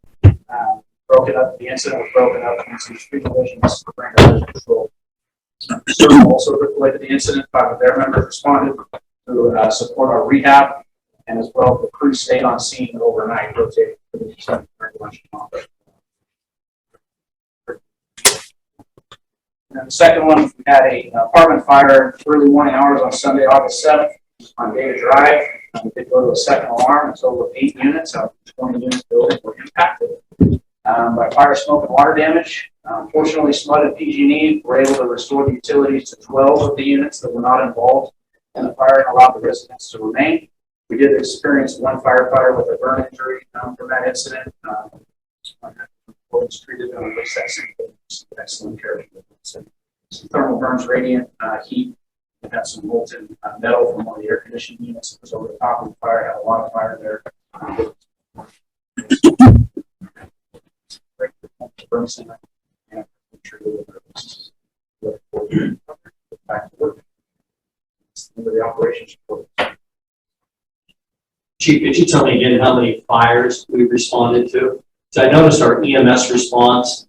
Broken up, the incident was broken up into 3 divisions for brand control. Also related to the incident, 5 of their members responded to support our rehab, and as well the crew stayed on scene overnight, rotating for the lunch. And the second one, we had a apartment fire early morning hours on Sunday, August 7th on Data Drive. We did go to a second alarm. It's over 8 units out of 20 units building were impacted by fire, smoke, and water damage. Fortunately, SMUD and PG&E were able to restore the utilities to 12 of the units that were not involved in the fire and allowed the residents to remain. We did experience one firefighter with a burn injury from that incident. Was treated and excellent care. Some thermal burns, radiant heat. We had some molten metal from one of the air conditioning units that was over the top of the fire. Had a lot of fire there. Back to work. It's the end of the operations report. Chief, could you tell me again how many fires we responded to? So I noticed our EMS response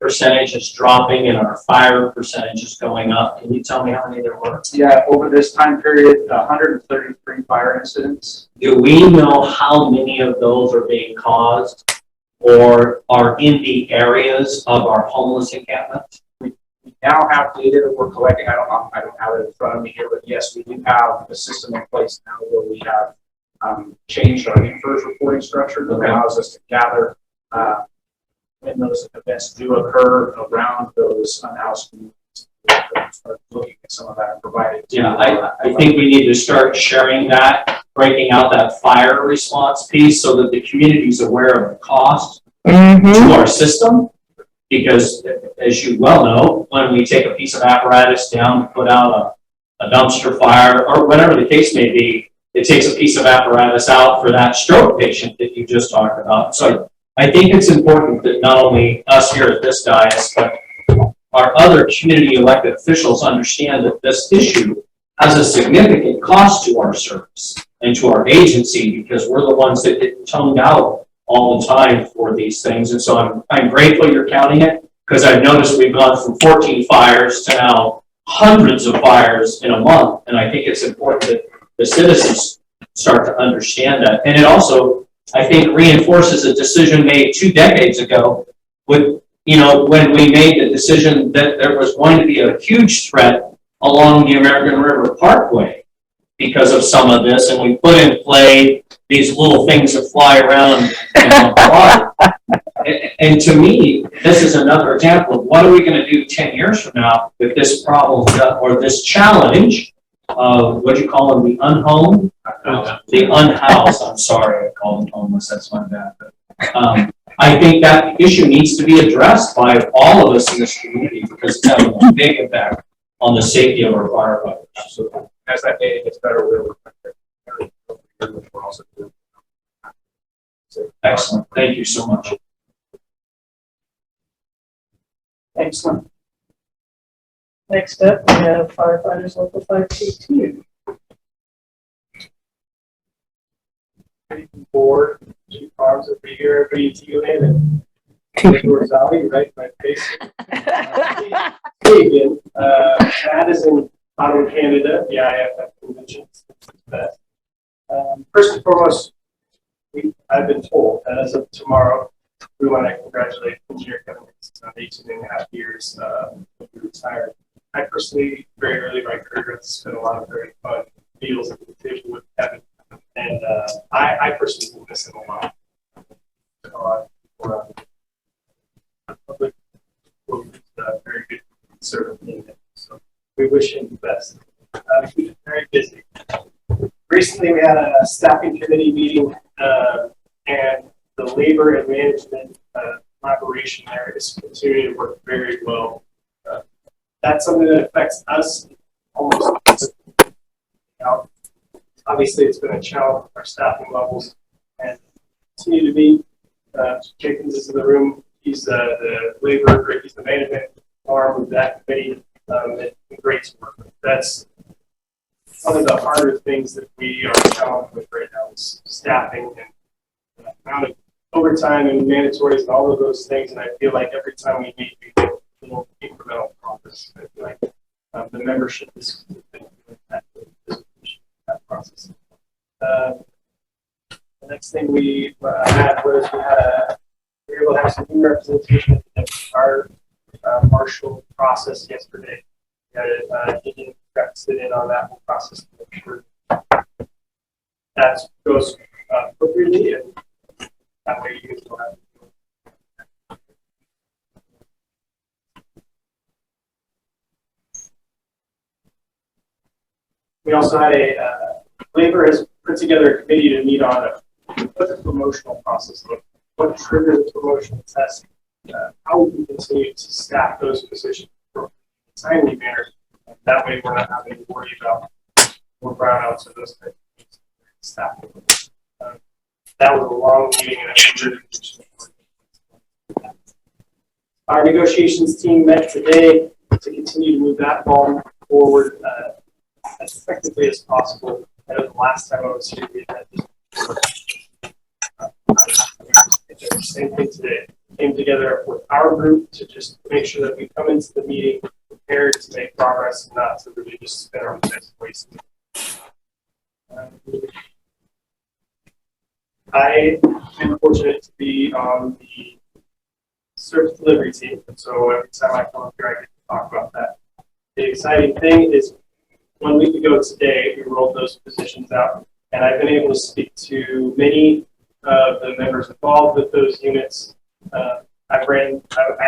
percentage is dropping and our fire percentage is going up. Can you tell me how many there were? Yeah, over this time period, 133 fire incidents. Do we know how many of those are being caused or are in the areas of our homeless encampments? We now have data that we're collecting. I don't have it in front of me here, but yes, we do have a system in place now where we have changed our INFERS reporting structure that allows us to gather when those events do occur around those unhoused communities. Start looking at some of that and providing. Yeah, I think we need to start sharing that, breaking out that fire response piece so that the community is aware of the cost to our system. Because as you well know, when we take a piece of apparatus down to put out a dumpster fire or whatever the case may be, it takes a piece of apparatus out for that stroke patient that you just talked about. So I think it's important that not only us here at this dais, but our other community elected officials understand that this issue has a significant cost to our service and to our agency because we're the ones that get toned out all the time for these things. And so I'm grateful you're counting it because I've noticed we've gone from 14 fires to now hundreds of fires in a month. And I think it's important that the citizens start to understand that. And it also, I think, reinforces a decision made 2 decades ago with, when we made the decision that there was going to be a huge threat along the American River Parkway because of some of this. And we put in play these little things that fly around and to me, this is another example of what are we going to do 10 years from now if this problem or this challenge what do you call them, the unhomed? The unhoused, I'm sorry, I called them homeless, that's my bad. But, I think that issue needs to be addressed by all of us in this community because it's having a big impact on the safety of our firefighters. So as that data gets better, we're also doing. Excellent, thank you so much. Excellent. Next up, we have firefighters local 522. Board, two farms will be here, everybody to and Edwards Valley, right, my face. Hey again, that is in Ottawa, Canada, the IFF convention. First and foremost, I've been told that as of tomorrow, we want to congratulate Engineer Kevin Hicks on 18.5 years he retired. I personally, very early in my career, got to spend a lot of very fun meals at the table with Kevin. And I personally will miss him a lot. Public very good servant in it. So we wish him the best. He's been very busy. Recently, we had a staffing committee meeting, and the labor and management collaboration there is continuing to work very well. That's something that affects us almost. Obviously, it's been a challenge with our staffing levels and continue to be. Jenkins is in the room. He's the labor, he's the management arm of that committee. It's been great to work with. That's one of the harder things that we are challenged with right now is staffing and the amount of overtime and mandatories and all of those things. And I feel like every time we meet, we get a little incremental progress. I feel like the membership is that process. The next thing we had was we were able to have some new representation at our marshal process yesterday. We had Indian got to sit in on that whole process to make sure that goes appropriately, and that way you can still have. We also had labor has put together a committee to meet on what the promotional process looks like, what triggers the promotional test, how we can continue to staff those positions in a timely manner. That way we're not having to worry about more brownouts or those types of things. Staffing. That was a long meeting and our negotiations team met today to continue to move that ball forward as effectively as possible. I know the last time I was here, we had this same thing today. Came together with our group to just make sure that we come into the meeting prepared to make progress and not to really just spin our next ways. I am fortunate to be on the service delivery team, and so every time I come up here, I get to talk about that. The exciting thing is 1 week ago today, we rolled those positions out, and I've been able to speak to many of the members involved with those units. I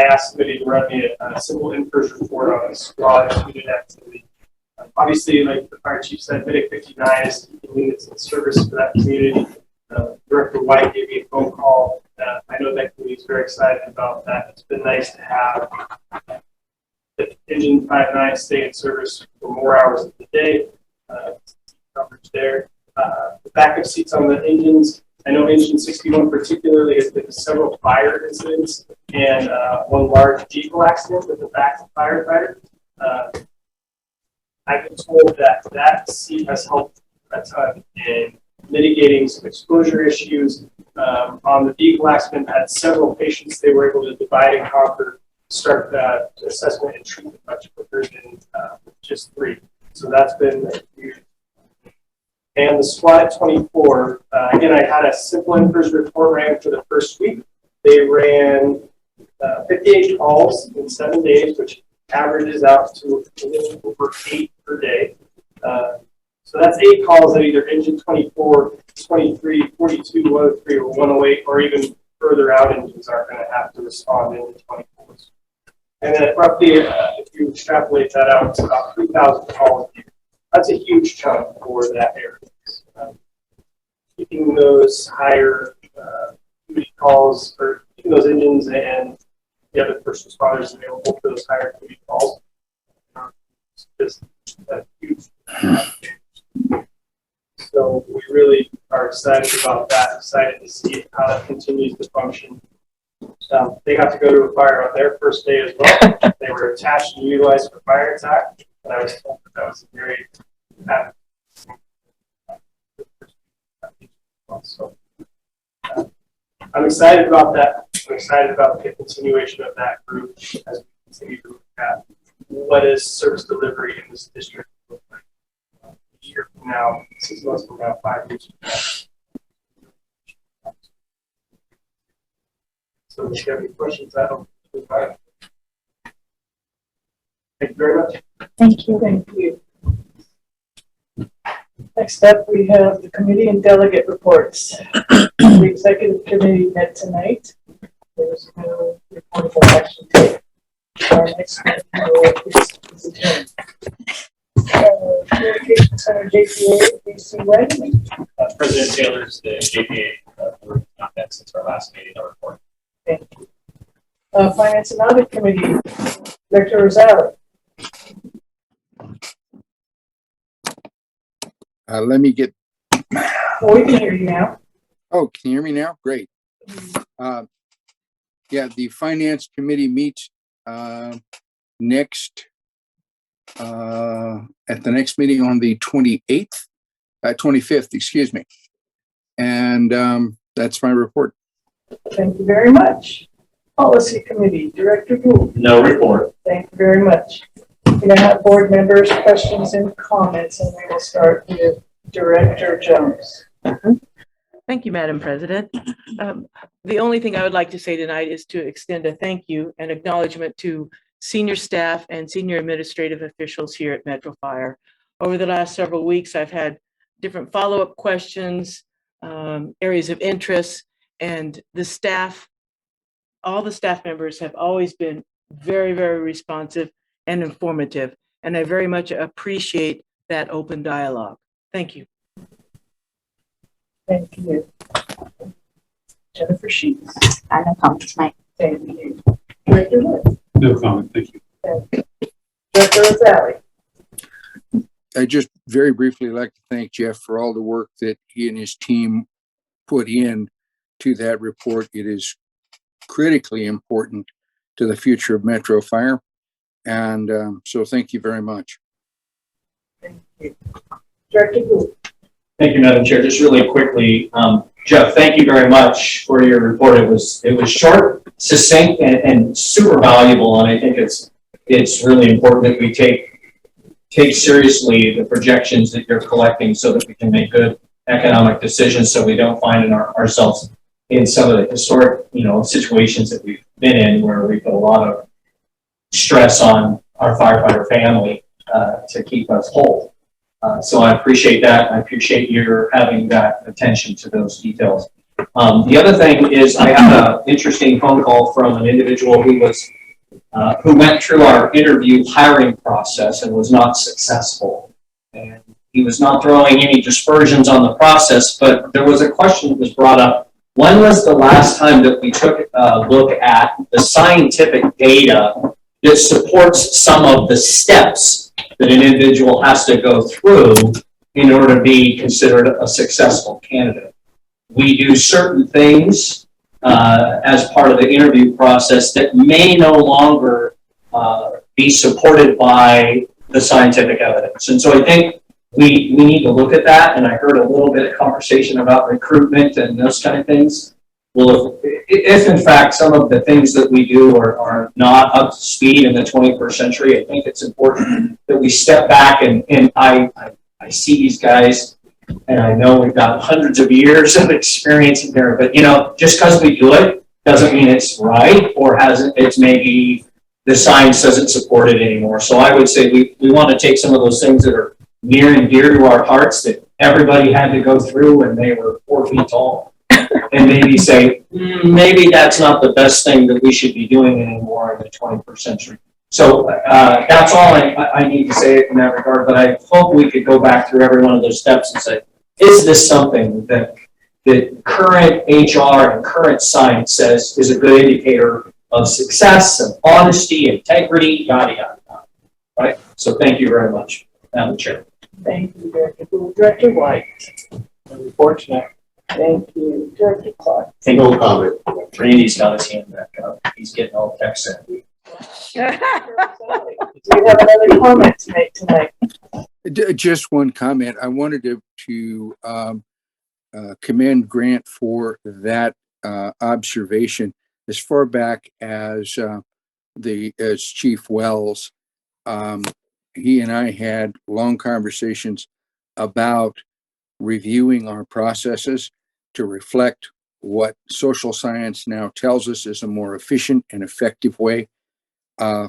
asked somebody to run me a simple in-person report on a squad unit activity. Obviously, like the fire chief said, Medic 59 is keeping units in service for that community. Director White gave me a phone call. I know that community is very excited about that. It's been nice to have the Engine 59 stay in service for more hours of the day. Coverage there. The backup seats on the engines. I know Engine 61 particularly has been several fire incidents and one large vehicle accident with a backup firefighter. I've been told that that seat has helped a ton in mitigating some exposure issues. On the vehicle accident, had several patients they were able to divide and conquer, start assessment and treatment much quicker than just 3. So that's been huge. And the SWAT at 24, again, I had a simple in-person report ran for the first week. They ran 58 calls in 7 days, which averages out to a little over 8 per day. So that's 8 calls that either Engine 24, 23, 42, 103, or 108, or even further out engines are going to have to respond into 24s. And then roughly, if you extrapolate that out, it's about 3,000 calls a year. that's a huge chunk for that area. Keeping those higher duty calls, or keeping those engines and the other first responders available for those higher duty calls. Just a huge. So we really are excited about that, excited to see how that continues to function. They got to go to a fire on their first day as well. They were attached and utilized for fire attack, and I was told that was a very so I'm excited about that. I'm excited about the continuation of that group as we continue to look at what is service delivery in this district look like a year from now, 6 months from now, 5 years from now. So if you have any questions, I don't. Thank you very much. Thank you. Thank you. Next up, we have the committee and delegate reports. The executive committee met tonight. There was no reportable action taken. Our next meeting is adjourned. Communication Center JPA, BC Wayne. President Taylor's the JPA, we're not that since our last meeting, our report. Thank you. Finance and Audit Committee, Director Rosales. Let me get, Oh, we can hear you now. oh, can you hear me now? Great. Yeah, the Finance Committee meets next, at the next meeting on the 28th, 25th, excuse me. And that's my report. Thank you very much. Policy Committee, Director Gould. No report. Thank you very much. We're going to have board members' questions and comments, and we will start with Director Jones. Thank you, Madam President. The only thing I would like to say tonight is to extend a thank you and acknowledgement to senior staff and senior administrative officials here at Metro Fire. Over the last several weeks, I've had different follow-up questions, areas of interest, and the staff, all the staff members have always been very, very responsive and informative. And I very much appreciate that open dialogue. Thank you. Thank you. Jennifer Sheets. I have no comments tonight. Thank you. Director Wood. No comment, thank you. Thank you. Director Rosales. I just very briefly like to thank Jeff for all the work that he and his team put in to that report. It is critically important to the future of Metro Fire. And so thank you very much. Thank you. Director Gould. Thank you, Madam Chair. Just really quickly, Jeff, thank you very much for your report. It was short, succinct, and super valuable. And I think it's really important that we take seriously the projections that you're collecting so that we can make good economic decisions, so we don't find ourselves in some of the historic, situations that we've been in, where we put a lot of stress on our firefighter family to keep us whole. So I appreciate that. I appreciate your having that attention to those details. The other thing is, I had an interesting phone call from an individual who went through our interview hiring process and was not successful. And he was not throwing any dispersions on the process, but there was a question that was brought up. When was the last time that we took a look at the scientific data that supports some of the steps that an individual has to go through in order to be considered a successful candidate? We do certain things as part of the interview process that may no longer be supported by the scientific evidence. And so I think we need to look at that. And I heard a little bit of conversation about recruitment and those kind of things. Well, if in fact some of the things that we do are not up to speed in the 21st century, I think it's important that we step back and I see these guys, and I know we've got hundreds of years of experience in there, but just because we do it doesn't mean it's right, or it's maybe the science doesn't support it anymore. So I would say we want to take some of those things that are near and dear to our hearts that everybody had to go through when they were 4 feet tall, and maybe say, maybe that's not the best thing that we should be doing anymore in the 21st century. So, that's all I need to say in that regard, but I hope we could go back through every one of those steps and say, is this something that current HR and current science says is a good indicator of success and honesty, integrity, yada, yada, yada, right? So thank you very much, Madam Chair. Thank you, Director Gould. Director White. Unfortunate. Thank you. Director Clark. No comment. Randy's got his hand back up. He's getting all tech savvy. Do you have another comment to make tonight? Just one comment. I wanted to commend Grant for that observation. As far back as Chief Wells, he and I had long conversations about reviewing our processes to reflect what social science now tells us is a more efficient and effective way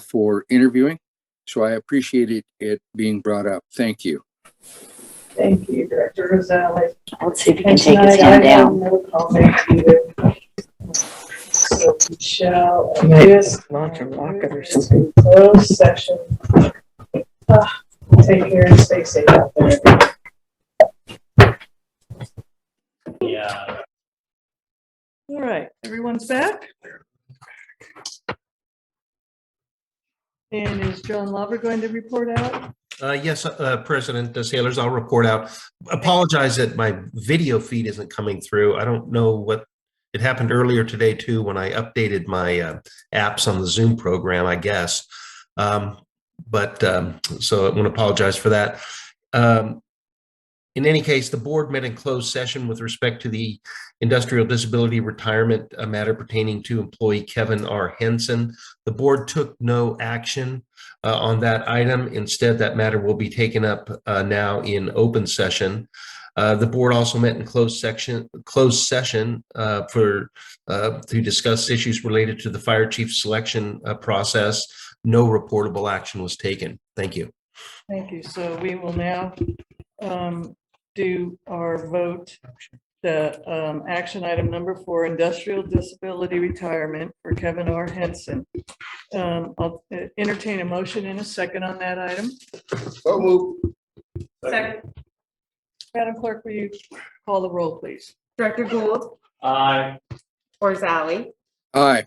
for interviewing. So I appreciated it being brought up. Thank you. Thank you, Director Rosales. Let's see if you can And take his tonight, I hand have down. no comment either. So we shall, this, Launch a rocket or something. Closed session. Take care and stay safe out there. Yeah. All right, everyone's back? And is John Lover going to report out? Yes, President Sailors, I'll report out. Apologize that my video feed isn't coming through. I don't know what, it happened earlier today too when I updated my apps on the Zoom program, I guess. So I want to apologize for that. In any case, the board met in closed session with respect to the industrial disability retirement matter pertaining to employee Kevin R. Henson. The board took no action on that item. Instead, that matter will be taken up now in open session. The board also met in closed session to discuss issues related to the fire chief selection process. No reportable action was taken. Thank you. Thank you. So we will now do our vote. The action item number 4, industrial disability retirement for Kevin R. Henson. I'll entertain a motion in a second on that item. So move. Second. Madam Clerk, will you call the roll, please? Director Gould, Aye. Orzali, Aye.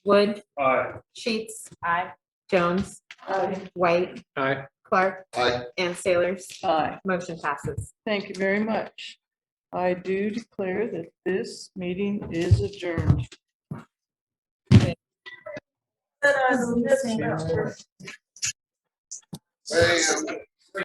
Wood, Aye. Sheets. Aye. Jones. Aye. White. Aye. Clark. Aye. And Sailors. Aye. Motion passes. Thank you very much. I do declare that this meeting is adjourned. Hey,